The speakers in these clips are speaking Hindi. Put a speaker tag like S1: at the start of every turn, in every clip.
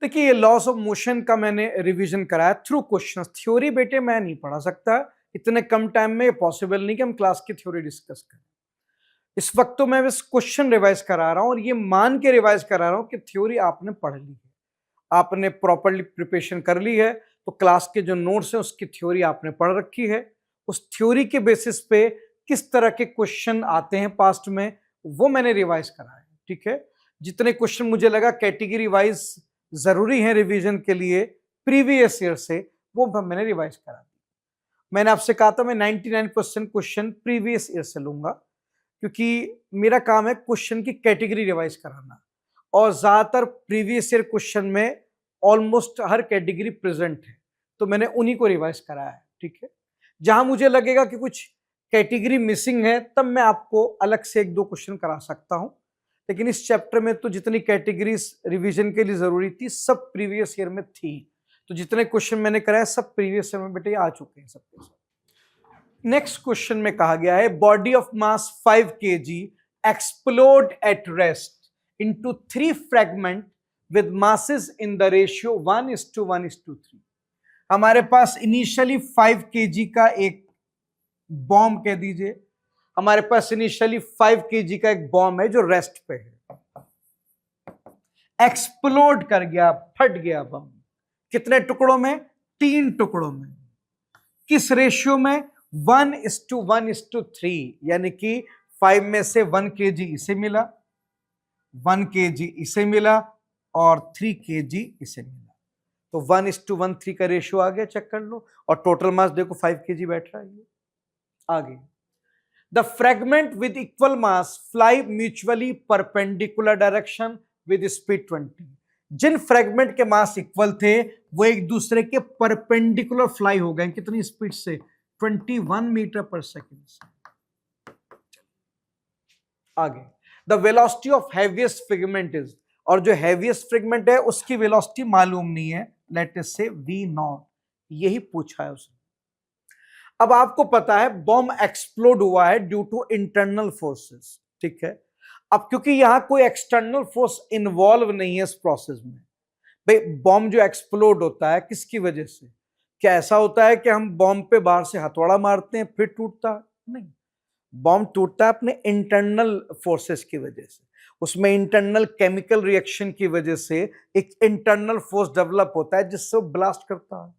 S1: देखिए ये लॉस ऑफ मोशन का मैंने रिवीजन कराया थ्रू क्वेश्चंस। थ्योरी बेटे मैं नहीं पढ़ा सकता, इतने कम टाइम में पॉसिबल नहीं कि हम क्लास की थ्योरी डिस्कस करें। इस वक्त तो मैं बस क्वेश्चन रिवाइज करा रहा हूं और ये मान के रिवाइज करा रहा हूं कि थ्योरी आपने पढ़ ली है, आपने प्रॉपरली प्रिपरेशन कर ली है, तो क्लास के जो नोट्स हैं उसकी थ्योरी आपने पढ़ रखी है। उस थ्योरी के बेसिस पे किस तरह के क्वेश्चन आते हैं पास्ट में वो मैंने रिवाइज करा है। ठीक है, जितने क्वेश्चन मुझे लगा कैटेगरी वाइज जरूरी है रिवीजन के लिए प्रीवियस ईयर से, वो मैंने रिवाइज करा दी। मैंने आपसे कहा था मैं 99% क्वेश्चन प्रीवियस ईयर से लूंगा, क्योंकि मेरा काम है क्वेश्चन की कैटेगरी रिवाइज कराना, और ज्यादातर प्रीवियस ईयर क्वेश्चन में ऑलमोस्ट हर कैटेगरी प्रेजेंट है, तो मैंने उन्हीं को रिवाइज कराया है। ठीक है, जहां मुझे लगेगा कि कुछ कैटेगरी मिसिंग है तब मैं आपको अलग से एक दो क्वेश्चन करा सकता हूं, लेकिन इस चैप्टर में तो जितनी कैटेगरीज रिवीजन के लिए जरूरी थी सब प्रीवियस ईयर में थी, तो जितने क्वेश्चन मैंने कराए सब प्रीवियस ईयर में बेटे आ चुके हैं सबके सब। नेक्स्ट क्वेश्चन में कहा गया है body of mass 5 kg explode at rest into 3 fragment with masses in the ratio 1:1:3। हमारे पास इनिशियली 5 kg का एक बॉम्ब कह दीजिए, हमारे पास इनिशियली 5 kg का एक बॉम्ब है जो रेस्ट पे है, एक्सप्लोड कर गया, फट गया बम। कितने टुकड़ों में? 3 टुकड़ों में। किस रेशियो में? 1:1:3, यानी कि 5 में से 1 kg इसे मिला, 1 kg इसे मिला और 3 kg इसे मिला, तो 1:1:3 का रेशियो आ गया, चेक कर लो। और टोटल मास देखो 5 kg बैठ रहा है, ये आगे। The fragment with equal mass fly mutually perpendicular direction with speed 20। जिन फ्रेगमेंट के मास इक्वल थे वो एक दूसरे के परपेंडिकुलर फ्लाई हो गए, कितनी स्पीड से? 21 मीटर पर सेकेंड से। आगे, the velocity of heaviest fragment is, और जो हैवीएस्ट फ्रेगमेंट है उसकी वेलोसिटी मालूम नहीं है, लेट अस से v0, यही पूछा है उसने। अब आपको पता है बॉम्ब एक्सप्लोड हुआ है ड्यू टू इंटरनल फोर्सेस, ठीक है। अब क्योंकि यहां कोई एक्सटर्नल फोर्स इन्वॉल्व नहीं है इस प्रोसेस में, भाई बॉम्ब जो एक्सप्लोड होता है किसकी वजह से? क्या ऐसा होता है कि हम बॉम्ब पे बाहर से हथौड़ा मारते हैं फिर टूटता है? नहीं, बॉम्ब टूटता है अपने इंटरनल फोर्सेस की वजह से, उसमें इंटरनल केमिकल रिएक्शन की वजह से एक इंटरनल फोर्स डेवलप होता है जिससे वो ब्लास्ट करता है।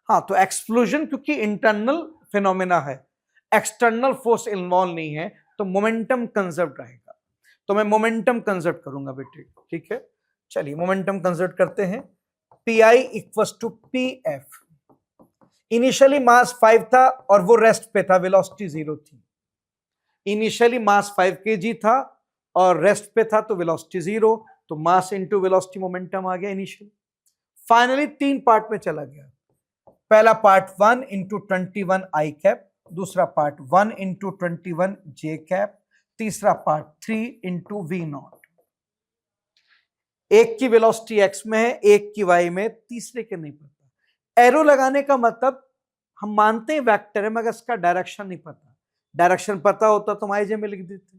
S1: हाँ, तो एक्सप्लोजन क्योंकि इंटरनल फिनोमेना है, एक्सटर्नल फोर्स इन्वॉल्व नहीं है, तो मोमेंटम कंजर्व रहेगा। तो मैं मोमेंटम कंजर्व करूंगा बेटे, ठीक है। चलिए मोमेंटम कंजर्व करते हैं। Pi equals to PF। Initially mass 5 था और वो रेस्ट पे था, वेलोसिटी 0 थी। इनिशियली मास 5 kg था और रेस्ट पे था, तो वेलोसिटी 0, तो मास इंटू वेलोसिटी मोमेंटम आ गया इनिशियल। फाइनली 3 पार्ट में चला गया। पहला पार्ट 1 इंटू 21 आई कैप, दूसरा पार्ट 1 इंटू 21 जे कैप, तीसरा पार्ट 3 इंटू V0। एक की वेलोसिटी एक्स में है, एक की वाई में, तीसरे के नहीं पता। एरो लगाने का मतलब हम मानते हैं वेक्टर है मगर इसका डायरेक्शन नहीं पता। डायरेक्शन पता होता तो आईजे में लिख देते,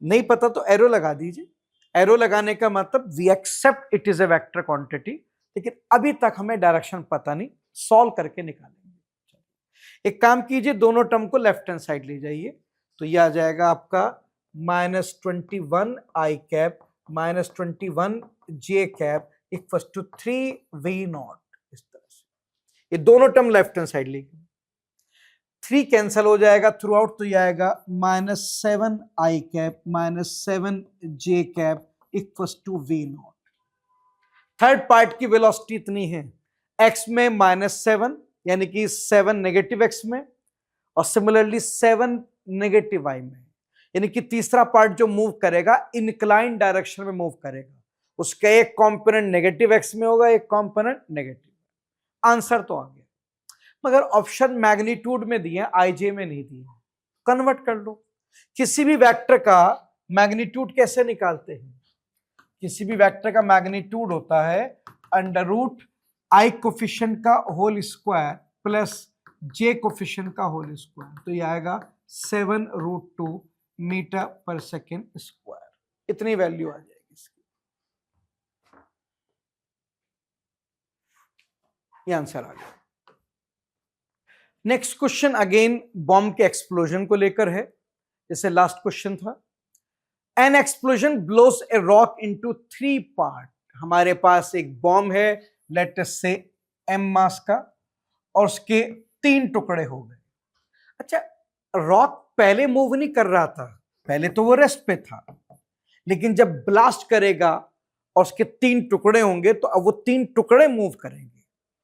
S1: नहीं पता तो एरो लगा दीजिए। एरो लगाने का मतलब we accept it is a vector quantity, लेकिन अभी तक हमें डायरेक्शन पता नहीं, सॉल्व करके निकालेंगे। एक काम कीजिए, दोनों टर्म को लेफ्ट हैंड साइड ले जाइए, तो ये आ जाएगा आपका -21 I cap -21 J cap equal to 3V0। इस तरह से ये दोनों टर्म लेफ्ट हैंड साइड लेंगे, 3 कैंसल हो जाएगा थ्रू आउट, तो ये आएगा -7 I cap -7 J cap equal to V0। Third part की वेलोसिटी इतनी है, एक्स में -7 यानी कि 7 नेगेटिव एक्स में, और सिमिलरली 7 नेगेटिव वाई में, यानी कि तीसरा पार्ट जो मूव करेगा इनक्लाइन डायरेक्शन में मूव करेगा, उसका एक कंपोनेंट नेगेटिव एक्स में होगा, एक कंपोनेंट नेगेटिव। आंसर तो आ गया, मगर ऑप्शन मैग्नीट्यूड में दिए, आईजे में नहीं दिए। कन्वर्ट कर लो। किसी भी वेक्टर का मैग्नीट्यूड कैसे निकालते हैं? किसी भी वेक्टर का मैग्नीट्यूड होता है अंडर रूट आई कोफिशिएंट का होल स्क्वायर प्लस जे कोफिशिएंट का होल स्क्वायर, तो ये आएगा 7√2 मीटर पर सेकेंड स्क्वायर। इतनी वैल्यू आ जाएगी इसकी। ये आंसर आ गया। नेक्स्ट क्वेश्चन अगेन बॉम्ब के एक्सप्लोजन को लेकर है, जैसे लास्ट क्वेश्चन था। N explosion blows a rock into 3 part. हमारे पास एक बॉम्ब है, लेट अस से एम मास का, और उसके 3 टुकड़े हो गए। अच्छा, रॉक पहले मूव नहीं कर रहा था, पहले तो वो रेस्ट पे था, लेकिन जब ब्लास्ट करेगा और उसके 3 टुकड़े होंगे तो अब वो 3 टुकड़े मूव करेंगे।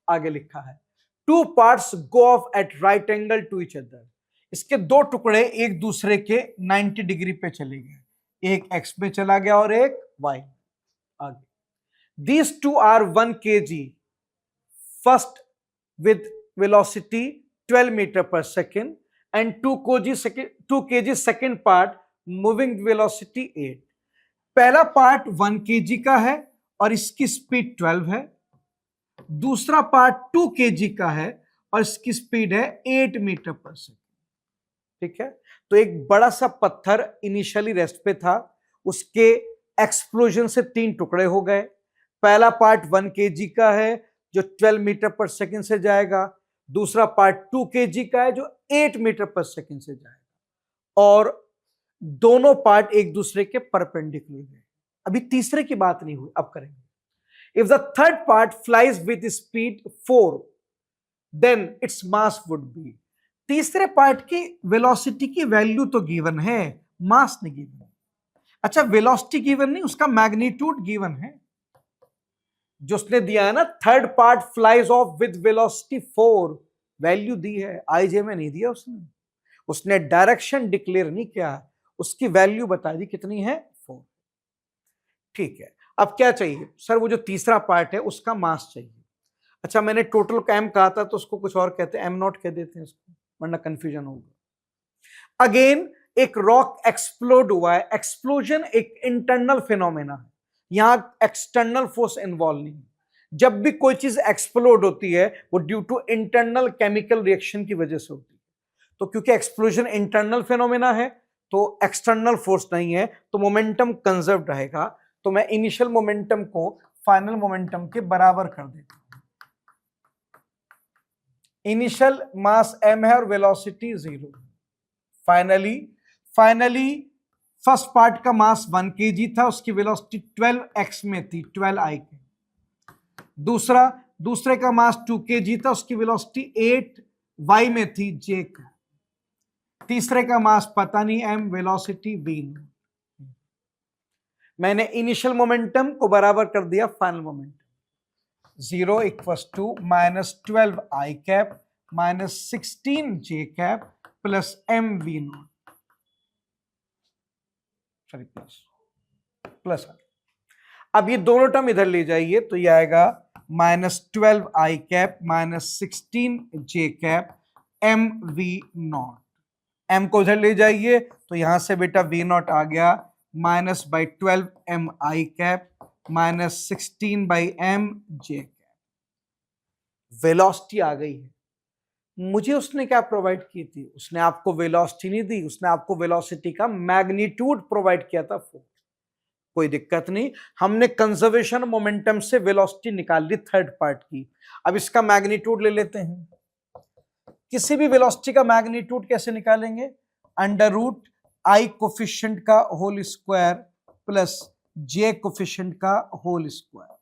S1: आगे लिखा है 2 parts go off at right angle to each other. इसके 2 टुकड़े एक दूसरे के 90 डिग्री पे चले गए, एक एक्स में चला गया और एक वाई। आगे these 2 are 1 kg first with velocity 12 metre per second and 2 kg second part moving velocity 8। पहला पार्ट 1 kg का है और इसकी स्पीड 12 है, दूसरा पार्ट 2 kg का है और इसकी स्पीड है 8 मीटर पर सेकेंड। ठीक है, तो एक बड़ा सा पत्थर इनिशियली रेस्ट पे था, उसके एक्सप्लोजन से 3 टुकड़े हो गए। पहला पार्ट 1 kg का है जो 12 मीटर पर सेकेंड से जाएगा, दूसरा पार्ट 2 kg का है जो 8 मीटर पर सेकेंड से जाएगा, और दोनों पार्ट एक दूसरे के परपेंडिकुलर है। अभी तीसरे की बात नहीं हुई, अब करेंगे। If the third part flies with speed 4 then its mass would be. तीसरे पार्ट की वेलोसिटी की वैल्यू तो गिवन है, मास नहीं गिवन। अच्छा, वेलोसिटी गिवन नहीं, उसका मैग्नीट्यूड गिवन है जो उसने दिया है ना, third part flies off with velocity 4, value दी है, आईजे में नहीं दिया उसने डायरेक्शन डिक्लेयर नहीं किया, उसकी वैल्यू बता दी कितनी है, 4। ठीक है, अब क्या चाहिए सर, वो जो तीसरा पार्ट है उसका मास चाहिए। अच्छा, मैंने टोटल का एम कहा था तो उसको कुछ और कहते हैं, एम नॉट कह देते हैं इसको, वरना कंफ्यूजन होगा। अगेन एक रॉक एक्सप्लोड हुआ है, एक्सप्लोजन एक इंटरनल फिनोमेना है, यहां एक्सटर्नल फोर्स इन्वॉल्व नहीं है। जब भी कोई चीज एक्सप्लोड होती है वो due to internal chemical reaction की वजह से होती है, तो क्योंकि एक्सप्लोजन इंटरनल फिनोमेना है तो एक्सटर्नल फोर्स नहीं है, तो मोमेंटम कंजर्व रहेगा। तो मैं इनिशियल मोमेंटम को फाइनल मोमेंटम के बराबर कर देता हूं। इनिशियल मास m है और वेलोसिटी 0। फाइनली फर्स्ट पार्ट का मास 1 kg था, उसकी वेलोसिटी 12x में थी, 12i के। दूसरे का मास 2 kg था, उसकी वेलोसिटी 8y में थी, j का। तीसरे का मास पता नहीं m, वेलोसिटी v। मैंने इनिशियल मोमेंटम को बराबर कर दिया final momentum. 0 equals to -12i cap -16j cap plus mv0, sorry plus. अब ये दोनों टर्म इधर ले जाइए तो ये आएगा -12i cap -16j cap mv0। m को उधर ले जाइए तो यहां से बेटा v0 आ गया -12mi cap -16/mj cap. Velocity आ गई है। मुझे उसने क्या प्रोवाइड की थी, उसने आपको वेलोसिटी नहीं दी, उसने आपको वेलोसिटी का मैग्नीट्यूड प्रोवाइड किया था 4। कोई दिक्कत नहीं, हमने कंजर्वेशन मोमेंटम से वेलोसिटी निकाल ली थर्ड पार्ट की। अब इसका मैग्नीट्यूड ले लेते हैं। किसी भी वेलोसिटी का मैग्नीट्यूड कैसे निकालेंगे, अंडर रूट आई कोफिशिएंट का होल स्क्वायर प्लस जे कोफिशिएंट का होल स्क्वायर।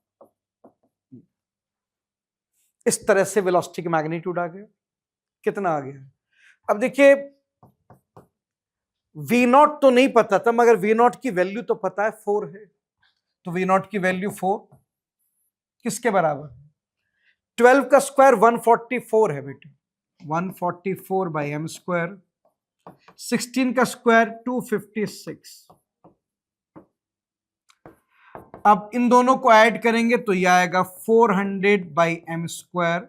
S1: इस तरह से वेलोसिटी का मैग्नीट्यूड आ गया। कितना आ गया, अब देखिए V0 तो नहीं पता था, मगर V0 की वैल्यू तो पता है 4 है, तो V0 की वैल्यू 4 किसके बराबर, 12 का स्क्वायर 144 है बेटे, 144/m²। 16 का स्क्वायर 256। अब इन दोनों को ऐड करेंगे तो यह आएगा 400/m²,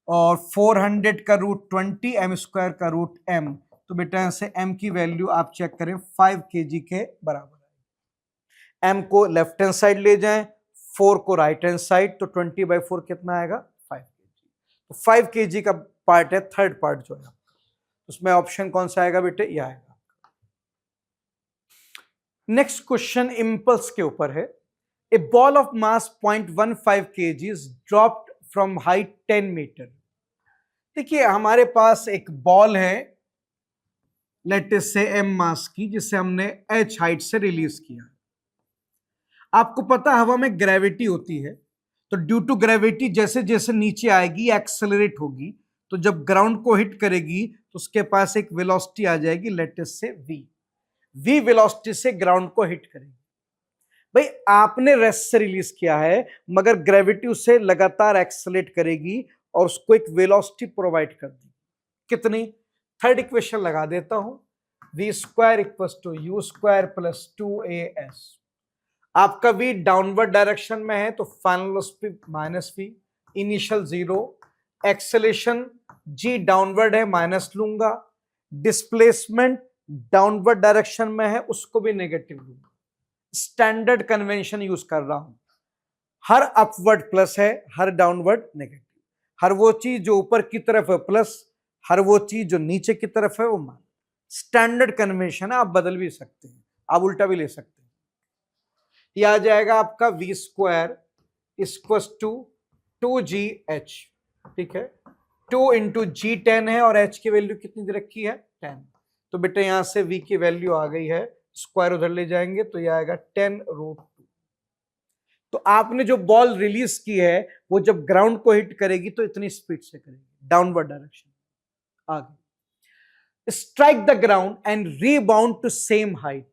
S1: और 400 का रूट 20, m² का रूट m, तो बेटा से m की वैल्यू आप चेक करें 5 kg के बराबर है। m को लेफ्ट हैंड साइड ले जाएं, 4 को राइट हैंड साइड, तो 20/4 कितना आएगा, 5 kg। तो 5 kg का पार्ट है थर्ड पार्ट जो है, उसमें ऑप्शन कौन सा आएगा बेटे, यह आएगा। नेक्स्ट क्वेश्चन इम्पल्स के ऊपर है। A ball of mass 0.15 kg dropped from height 10 metre. देखिए हमारे पास एक बॉल है लेट अस से m मास की, जिसे हमने h हाइट से रिलीज किया। आपको पता है हवा में ग्रेविटी होती है, तो ड्यू टू ग्रेविटी जैसे जैसे नीचे आएगी एक्सेलरेट होगी, तो जब ग्राउंड को हिट करेगी तो उसके पास एक वेलोसिटी आ जाएगी लेट अस से v वेलोसिटी से ग्राउंड को हिट करेगी। भाई आपने रेस्ट से रिलीज किया है, मगर ग्रेविटी उसे लगातार एक्सेलरेट करेगी और उसको एक वेलोसिटी प्रोवाइड कर दी। कितनी? थर्ड इक्वेशन लगा देता हूं, v square equals to u square plus 2as। आपका v डाउनवर्ड डायरेक्शन में है तो final velocity minus v, initial 0, acceleration g downward है माइनस लूंगा, डिस्प्लेसमेंट डाउनवर्ड डायरेक्शन में है उसको भी नेगेटिव लूंगा। स्टैंडर्ड कन्वेंशन यूज कर रहा हूं, हर अपवर्ड प्लस है, हर डाउनवर्ड नेगेटिव, हर वो चीज जो ऊपर की तरफ है प्लस, हर वो चीज जो नीचे की तरफ है वो माइनस। स्टैंडर्ड कन्वेंशन है, आप बदल भी सकते हैं, आप उल्टा भी ले सकते हैं। यह आ जाएगा आपका v square equals to 2gh, ठीक है। 2 इंटू जी 10 है और h की वैल्यू कितनी दे रखी है 10, तो बेटा यहां से v की वैल्यू आ गई है, स्क्वायर उधर ले जाएंगे तो यह आएगा 10√2। तो आपने जो बॉल रिलीज की है वो जब ग्राउंड को हिट करेगी तो इतनी स्पीड से करेगी, डाउनवर्ड डायरेक्शन। आगे, strike the ground and rebound to same height.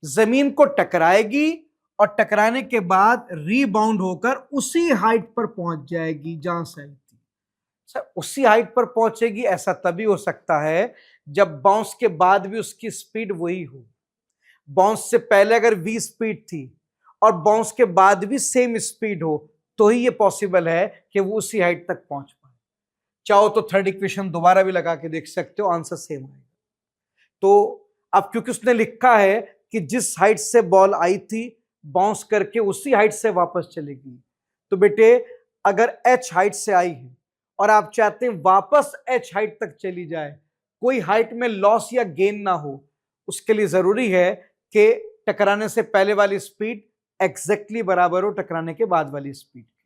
S1: जमीन को टकराएगी और टकराने के बाद रीबाउंड होकर उसी हाइट पर पहुंच जाएगी जहां से आई थी। सर उसी हाइट पर पहुंचेगी ऐसा तभी हो सकता है जब बाउंस के बाद भी उसकी स्पीड वही हो। बाउंस से पहले अगर v स्पीड थी और बाउंस के बाद भी सेम स्पीड हो तो ही ये पॉसिबल है कि वो उसी हाइट तक पहुंच पाए। चाहो तो थर्ड इक्वेशन दोबारा भी लगा के देख सकते हो, आंसर सेम आएगा। तो अब क्योंकि उसने लिखा है कि जिस हाइट से बॉल आई थी बाउंस करके उसी हाइट से वापस चलेगी, तो बेटे अगर h हाइट से आई है और आप चाहते हैं वापस h हाइट तक चली जाए, कोई हाइट में लॉस या गेन ना हो, उसके लिए जरूरी है कि टकराने से पहले वाली स्पीड एग्जैक्टली बराबर हो टकराने के बाद वाली स्पीड की।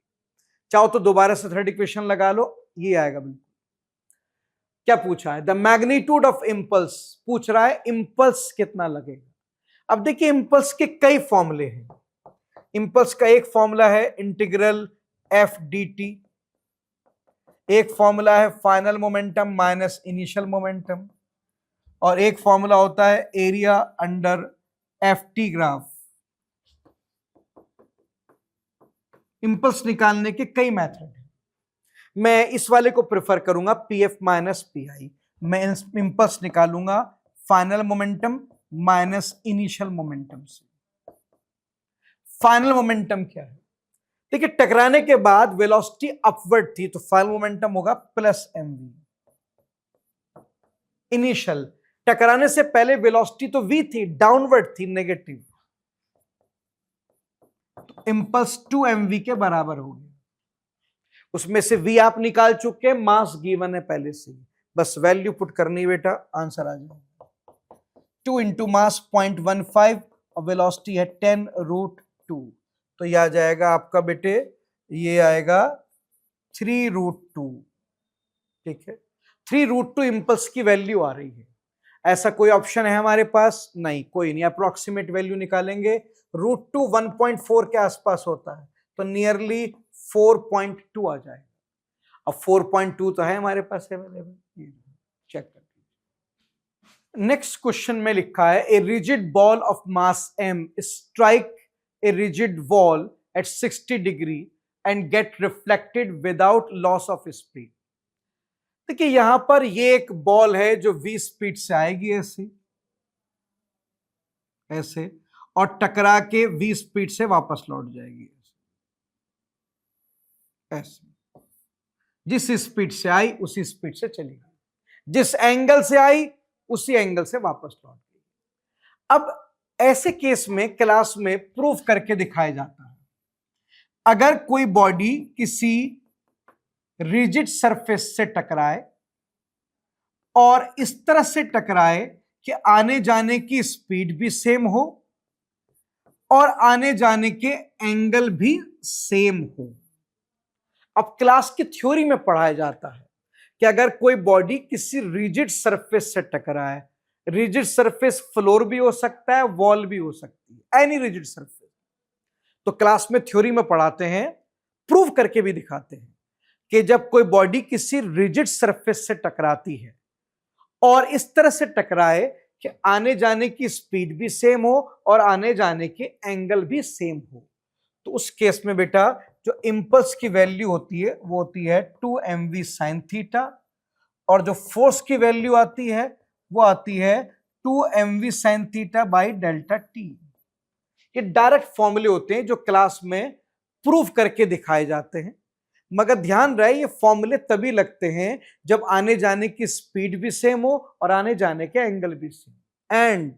S1: चाहो तो दोबारा से थर्ड इक्वेशन लगा लो, ये आएगा बिल्कुल। क्या पूछा है? द मैग्नीट्यूड ऑफ इंपल्स पूछ रहा है, इंपल्स कितना लगेगा। अब देखिए इंपल्स के कई फॉर्मूले हैं। इंपल्स का एक फॉर्मूला है इंटीग्रल एफ डी टी, एक फॉर्मूला है final momentum minus initial momentum, और एक फॉर्मूला होता है area under F T graph. Impulse निकालने के कई मेथड हैं, मैं इस वाले को प्रेफर करूंगा P F minus P I. मैं इंपल्स निकालूंगा final momentum minus initial momentum से। फाइनल मोमेंटम क्या है? देखिए टकराने के बाद वेलोसिटी अपवर्ड थी तो फाइनल मोमेंटम होगा प्लस mv। इनिशियल, टकराने से पहले वेलोसिटी तो v थी, डाउनवर्ड थी, नेगेटिव, तो इंपल्स 2mv के बराबर हो गया। उसमें से v आप निकाल चुके हैं, मास गिवन है पहले से, बस वैल्यू पुट करनी बेटा, आंसर आ जाएगा। 2 इंटू मास 0.15 और वेलोसिटी है 10√2, तो यह आ जाएगा आपका बेटे, ये आएगा 3√2। ठीक है, 3√2 इंपल्स की वैल्यू आ रही है। ऐसा कोई ऑप्शन है हमारे पास? नहीं, कोई नहीं। अप्रोक्सीमेट वैल्यू निकालेंगे, √2 1.4 के आसपास होता है, तो नियरली 4.2 आ जाएगा। अब 4.2 तो है हमारे पास अवेलेबल, चेक कर लीजिए। नेक्स्ट क्वेश्चन में लिखा है a rigid ball of mass m strike a rigid wall at 60 degree and gate reflected without loss of speed. देखिए यहां पर ये एक बॉल है जो v स्पीड से आएगी ऐसे ऐसे और टकरा के v स्पीड से वापस लौट जाएगी ऐसे। जिस स्पीड से आई उसी स्पीड से चली गई, जिस एंगल से आई उसी एंगल से वापस लौट गई। अब ऐसे केस में क्लास में प्रूफ करके दिखाया जाता है, अगर कोई बॉडी किसी रिजिड सरफेस से टकराए और इस तरह से टकराए कि आने जाने की स्पीड भी सेम हो और आने जाने के एंगल भी सेम हो। अब क्लास की थ्योरी में पढ़ाया जाता है कि अगर कोई बॉडी किसी रिजिड सरफेस से टकराए, रिजिड सरफेस फ्लोर भी हो सकता है, वॉल भी हो सकती है, एनी रिजिड सरफेस, तो क्लास में थ्योरी में पढ़ाते हैं, प्रूव करके भी दिखाते हैं कि जब कोई बॉडी किसी रिजिड सरफेस से टकराती है और इस तरह से टकराए कि आने जाने की स्पीड भी सेम हो और आने जाने के एंगल भी सेम हो, तो उस केस में बेटा जो इंपल्स की वैल्यू होती है वो होती है 2mv sin थीटा, और जो फोर्स की वैल्यू आती है वो आती है 2mv sin theta by delta T. ये डायरेक्ट फॉर्मूले होते हैं जो क्लास में प्रूव करके दिखाए जाते हैं, मगर ध्यान रहे ये फॉर्मूले तभी लगते हैं जब आने जाने की स्पीड भी सेम हो और आने जाने के एंगल भी सेम। एंड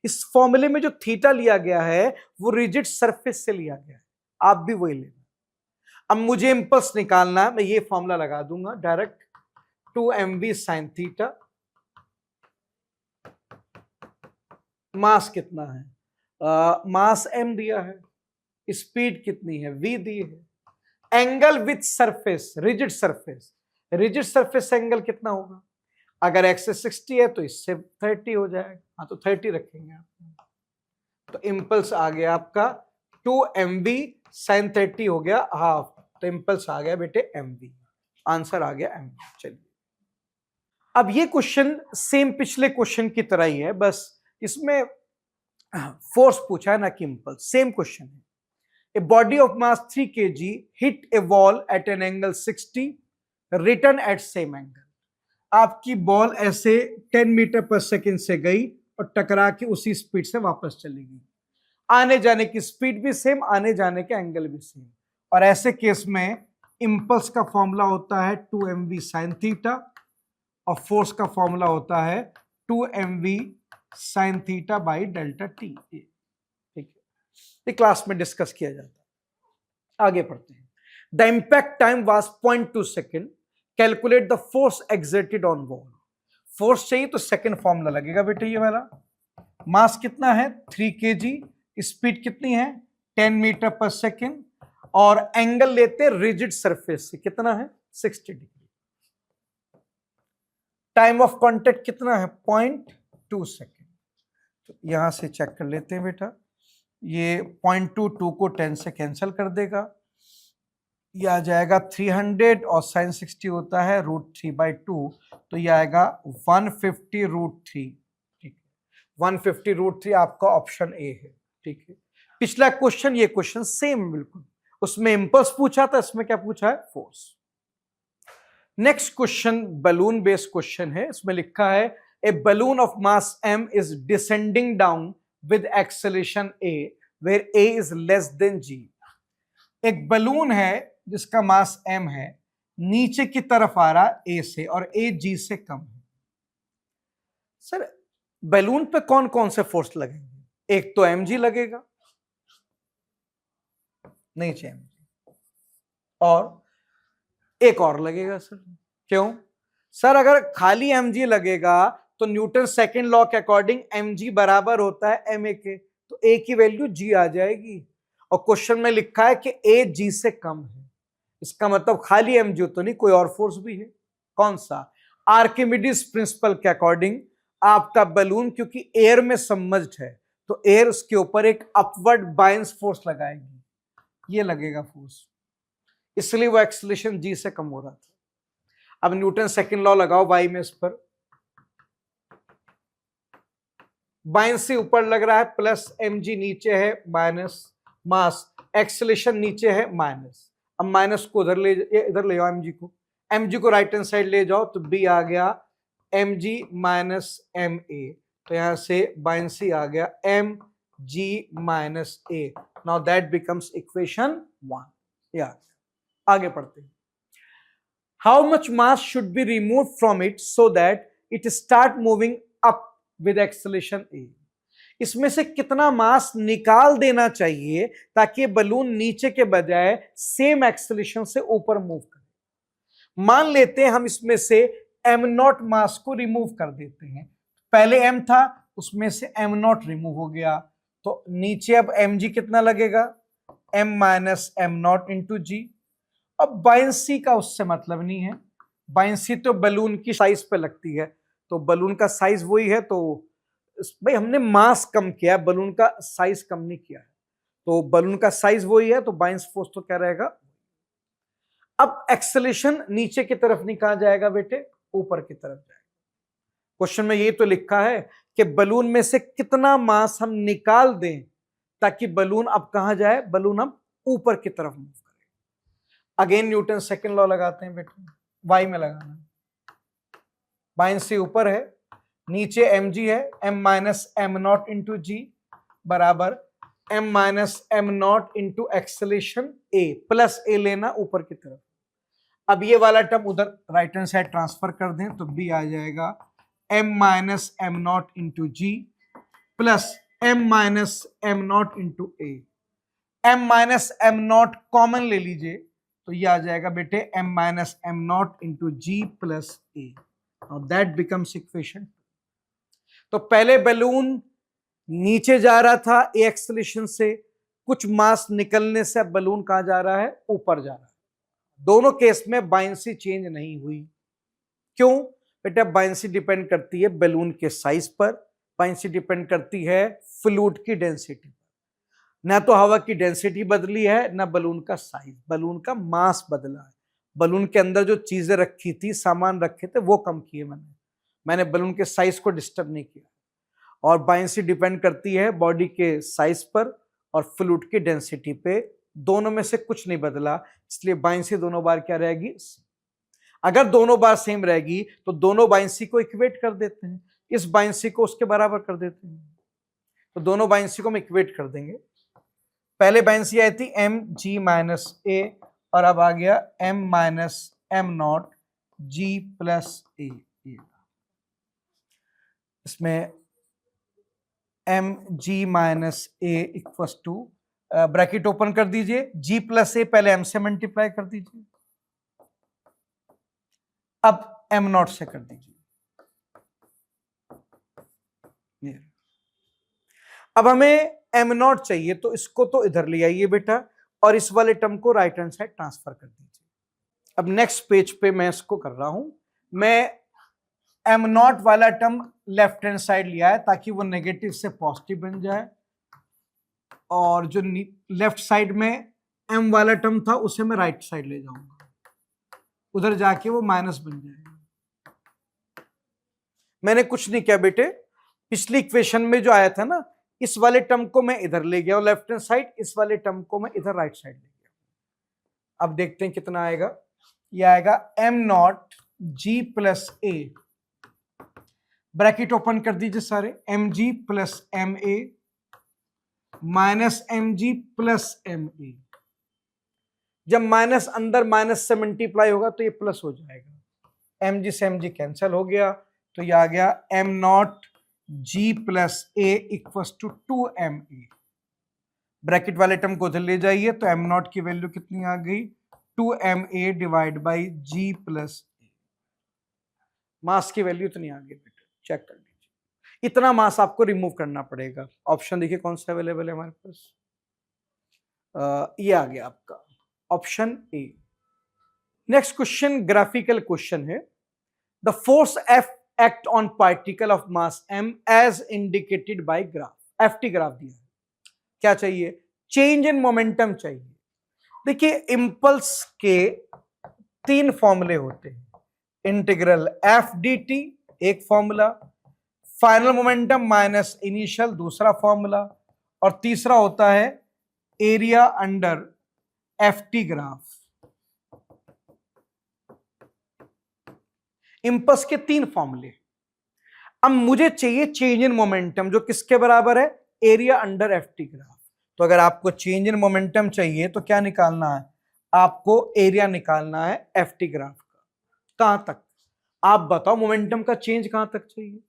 S1: इस फॉर्मूले में जो थीटा लिया गया है वो रिजिड सरफेस से लिया गया है, आप भी वही लेना। अब मुझे इंपल्स निकालना है, मैं ये फॉर्मूला लगा दूंगा डायरेक्ट, 2mv sin थीटा, मास कितना है, मास m दिया है, स्पीड कितनी है v दी है, angle with surface, rigid surface, rigid surface angle कितना होगा, अगर x से 60 है तो इससे 30 हो जाएगा, हाँ तो 30 रखेंगे आप, तो इंपल्स आ गया आपका 2mv sin 30 हो गया हाफ, तो इंपल्स आ गया बेटे mv, आंसर आ गया mv। चलिए अब ये क्वेश्चन सेम पिछले क्वेश्चन की तरह ही है, बस इसमें फोर्स पूछा है ना कि इंपल्स, सेम क्वेश्चन है। A body of mass 3 kg hit a wall at an angle 60, return at same angle। आपकी बॉल ऐसे 10 मीटर पर सेकंड से गई और टकरा के उसी स्पीड से वापस चलेगी, आने जाने की स्पीड भी सेम, आने जाने के एंगल भी सेम, और ऐसे केस में इंपल्स का फॉर्मूला होता है 2mv sin थीटा और फोर्स का फॉर्मूला होता है 2mv sin theta by delta T. ये क्लास में डिस्कस किया जाता है। आगे पढ़ते हैं। The impact time was 0.2 second, calculate the force exerted on wall. Force चाहिए तो सेकेंड फॉर्मूला लगेगा बेटे ये वाला, मास कितना है 3 kg, स्पीड कितनी है 10 मीटर पर सेकेंड, और एंगल लेते रिजिड सरफेस से कितना है 60 डिग्री। टाइम ऑफ कांटेक्ट कितना है 0.2 सेकेंड, तो यहां से चेक कर लेते हैं बेटा, ये 0.22 को 10 से कैंसिल कर देगा, ये आ जाएगा 300 और sin 60 होता है √3/2, तो ये आएगा 150√3। ठीक है, 150√3 आपका ऑप्शन ए है। ठीक है, पिछला क्वेश्चन ये क्वेश्चन सेम बिल्कुल, उसमें इंपल्स पूछा था, इसमें क्या पूछा है force. Next question balloon based question है, इसमें लिखा है a balloon of mass m is descending down with acceleration a where a is less than g। एक बलून है जिसका मास m है, नीचे की तरफ आ रहा a से और a g से कम है। सर बलून पे कौन कौन से फोर्स लगेंगे, एक तो mg लगेगा, नीचे mg, और एक और लगेगा सर, क्यों सर, अगर खाली mg लगेगा तो न्यूटन सेकंड लॉ के अकॉर्डिंग mg बराबर होता है ma के, तो a की वैल्यू g आ जाएगी, और क्वेश्चन में लिखा है कि a g से कम है, इसका मतलब खाली mg तो नहीं, कोई और फोर्स भी है। कौन सा, आर्किमिडीज प्रिंसिपल के अकॉर्डिंग आपका बलून क्योंकि एयर में सबमर्ज्ड है तो एयर उसके ऊपर एक अपवर्ड बायंस फोर्स लगाएगी, ये लगेगा फोर्स, इसलिए वो एक्सेलरेशन g से कम हो रहा था। अब न्यूटन सेकंड लॉ लगाओ y में, इस पर बायंस से ऊपर लग रहा है प्लस mg, नीचे है माइनस मास, एक्सेलरेशन नीचे है माइनस, अब माइनस को इधर ले जाओ mg को राइट हैंड साइड ले जाओ तो b आ गया mg माइनस ma, तो यहां से बायंसी आ गया mg minus a, now that becomes equation 1। या आगे पढ़ते हैं। How much mass should be remove from it so that it start moving up with acceleration a। इसमें से कितना मास निकाल देना चाहिए ताकि बलून नीचे के बजाय सेम एक्सेलरेशन से ऊपर मूव करे। मान लेते हैं हम इसमें से m0 मास को रिमूव कर देते हैं, पहले m था उसमें से m0 रिमूव हो गया, तो नीचे अब mg कितना लगेगा m माइनस m0 इंटू जी, अब बायंसी का उससे मतलब नहीं है, बायंसी तो बलून की साइज पे लगती है, तो बलून का साइज वही है, तो भाई हमने मास कम किया, बलून का साइज कम नहीं किया है, तो बलून का साइज वही है, तो बायंस फोर्स तो क्या रहेगा। अब एक्सेलेरेशन नीचे की तरफ नहीं कहा जाएगा बेटे, ऊपर की तरफ जाएगा। क्वेश्चन में ये तो लिखा है कि बलून में से कितना मास हम निकाल दें ताकि बलून अब कहां जाए, बलून अब ऊपर की तरफ मूव करे। अगेन न्यूटन सेकंड लॉ लगाते हैं बेटे, वाई में लगाना, बायंसी ऊपर है, नीचे एम जी है, M minus M not into G बराबर M minus M not into acceleration A, plus A लेना ऊपर की तरफ। अब ये वाला टर्म उधर राइट हैंड साइड ट्रांसफर कर दें तो बी आ जाएगा M minus M not into G plus M minus M not into A. M minus M not common ले लीजिए तो ये आ जाएगा बेटे M minus M not into G plus A. That becomes equation. तो पहले बलून नीचे जा रहा था ए एक्सेलरेशन से, कुछ मास निकलने से अब बलून कहां जा रहा है, ऊपर जा रहा है। दोनों केस में बायंसी चेंज नहीं हुई। क्यों बेटा, बायंसी डिपेंड करती है बलून के साइज पर, बायंसी डिपेंड करती है फ्लूइड की डेंसिटी पर। ना तो हवा की डेंसिटी बदली है, ना बलून का साइज, बलून का मास बदला है। बलून के अंदर जो चीजें रखी थी, सामान रखे थे, वो कम किए मैंने बलून के साइज को डिस्टर्ब नहीं किया। और बायंसी डिपेंड करती है बॉडी के साइज पर और फ्लूइड की डेंसिटी पे, दोनों में से कुछ नहीं बदला, इसलिए बायंसी दोनों बार क्या रहेगी। अगर दोनों बार सेम रहेगी तो दोनों बायंसी को इक्वेट कर देते हैं, इस बायंसी को उसके बराबर कर देते हैं, तो दोनों बायंसी को हम इक्वेट कर देंगे। पहले बायंसी आई थी एम जी माइनस ए और अब आ गया M minus M not G plus A. इसमें M G minus A equals to, bracket open कर दीजिए, जी प्लस ए पहले एम से मल्टीप्लाई कर दीजिए, अब एम नॉट से कर दीजिए। अब हमें एम नॉट चाहिए तो इसको तो इधर ले आइए बेटा और इस वाले टर्म को राइट हैंड साइड ट्रांसफर कर दीजिए। अब नेक्स्ट पेज पे मैं इसको कर रहा हूं, मैं एम नॉट वाला टर्म लेफ्ट हैंड साइड लिया है ताकि वो नेगेटिव से पॉजिटिव बन जाए, और जो लेफ्ट साइड में एम वाला टर्म था उसे मैं राइट साइड ले जाऊंगा, उधर जाके वो माइनस बन जाएगा। मैंने कुछ नहीं किया बेटे, पिछली इक्वेशन में जो आया था ना, इस वाले टर्म को मैं इधर ले गया और लेफ्ट हैंड साइड, इस वाले टर्म को मैं इधर राइट साइड ले गया। अब देखते हैं कितना आएगा, ये आएगा M not G plus A, bracket open कर दीजिए सारे, M G plus M A minus M G plus M A. जब माइनस अंदर माइनस से मल्टीप्लाई होगा तो ये प्लस हो जाएगा, एम जी से एम जी कैंसिल हो गया, तो ये आ गया M not G plus A equals to 2 ma। Bracket वाले टर्म को उधर ले जाइए तो एम नॉट की वैल्यू कितनी आ गई, 2 ma divide by G plus A. Mass की वैल्यू इतनी आ गई बेटा, चेक कर लीजिए। इतना मास आपको रिमूव करना पड़ेगा। ऑप्शन देखिए कौन सा अवेलेबल है हमारे पास, ये आ गया आपका option A. Next question graphical question है, the force F act on particle of mass m as indicated by graph. ft graph दिया है, क्या चाहिए, चेंज इन मोमेंटम चाहिए। देखिए इंपल्स के 3 फॉर्मूले होते हैं, इंटीग्रल एफ डी टी एक formula, final momentum minus initial दूसरा फॉर्मूला, और तीसरा होता है area under F T graph. Impulse के 3 फॉर्मूले। अब मुझे चाहिए चेंज इन मोमेंटम, जो किसके बराबर है, area under F T graph. तो अगर आपको चेंज इन मोमेंटम चाहिए तो क्या निकालना है, आपको एरिया निकालना है एफ टी ग्राफ का। कहां तक, आप बताओ मोमेंटम का चेंज कहां तक चाहिए।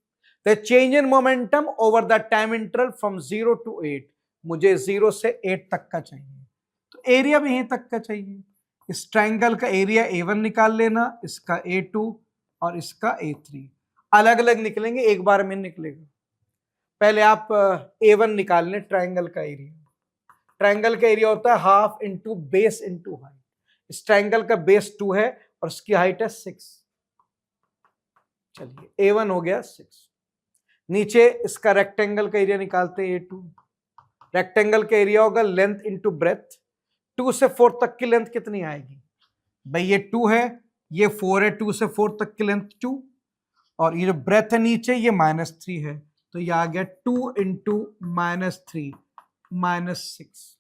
S1: तो change in momentum over the time interval from 0 to 8, मुझे 0 से 8 तक का चाहिए, तो एरिया भी यहीं तक का चाहिए। इस ट्रायंगल का एरिया A1 निकाल लेना, इसका A2 और इसका A3, अलग अलग निकलेंगे, एक बार में निकलेगा। पहले आप A1 निकाल लें, ट्रायंगल का एरिया। ट्रायंगल का एरिया होता है half into base into height, इस ट्रायंगल का बेस 2 है और इसकी हाइट है 6। चलिए A1 हो गया 6। नीचे इसका रेक्टेंगल का एरिया निकालते हैं A2। रेक्टेंगल का एरिया होगा लेंथ इंटू ब्रेथ। 2 से 4 तक की लेंथ कितनी आएगी भाई, ये 2 है, ये 4 है, 2 से 4 तक की लेंथ 2, और ये जो ब्रेथ है नीचे ये -3 है, तो ये आ गया 2 इंटू -3 -6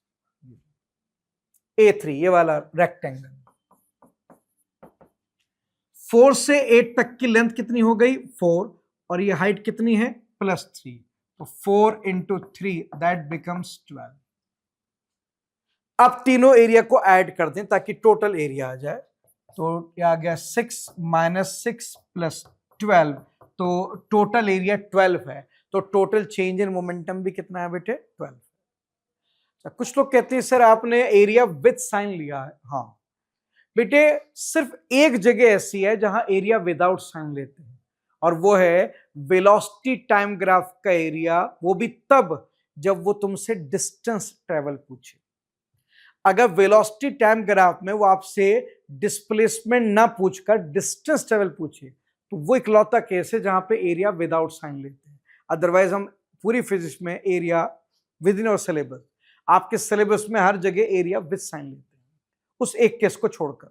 S1: A3, ये वाला रेक्टेंगल। 4 से 8 तक की लेंथ कितनी हो गई 4, और ये हाइट कितनी है +3, तो 4 इंटू 3 दैट बिकम्स 12। अब तीनों एरिया को ऐड कर दें ताकि टोटल एरिया आ जाए, तो ये आ गया 6 -6 + 12, तो टोटल एरिया 12 है, तो टोटल चेंज इन मोमेंटम भी कितना है बेटे 12। कुछ लोग कहते हैं सर आपने एरिया विद साइन लिया है। हाँ बेटे, सिर्फ एक जगह ऐसी है जहां एरिया विदाउट साइन लेते हैं, और वो है वेलोसिटी टाइम ग्राफ का एरिया, वो भी तब जब वो तुमसे डिस्टेंस ट्रेवल पूछे। अगर वेलोसिटी टाइम ग्राफ में वो आपसे डिस्प्लेसमेंट ना पूछकर डिस्टेंस ट्रेवल पूछे, तो वो इकलौता केस है जहां पे एरिया विदाउट साइन लेते हैं। अदरवाइज हम पूरी फिजिक्स में एरिया विद इन और सिलेबस, आपके सिलेबस में हर जगह एरिया विद साइन लेते हैं, उस एक केस को छोड़कर।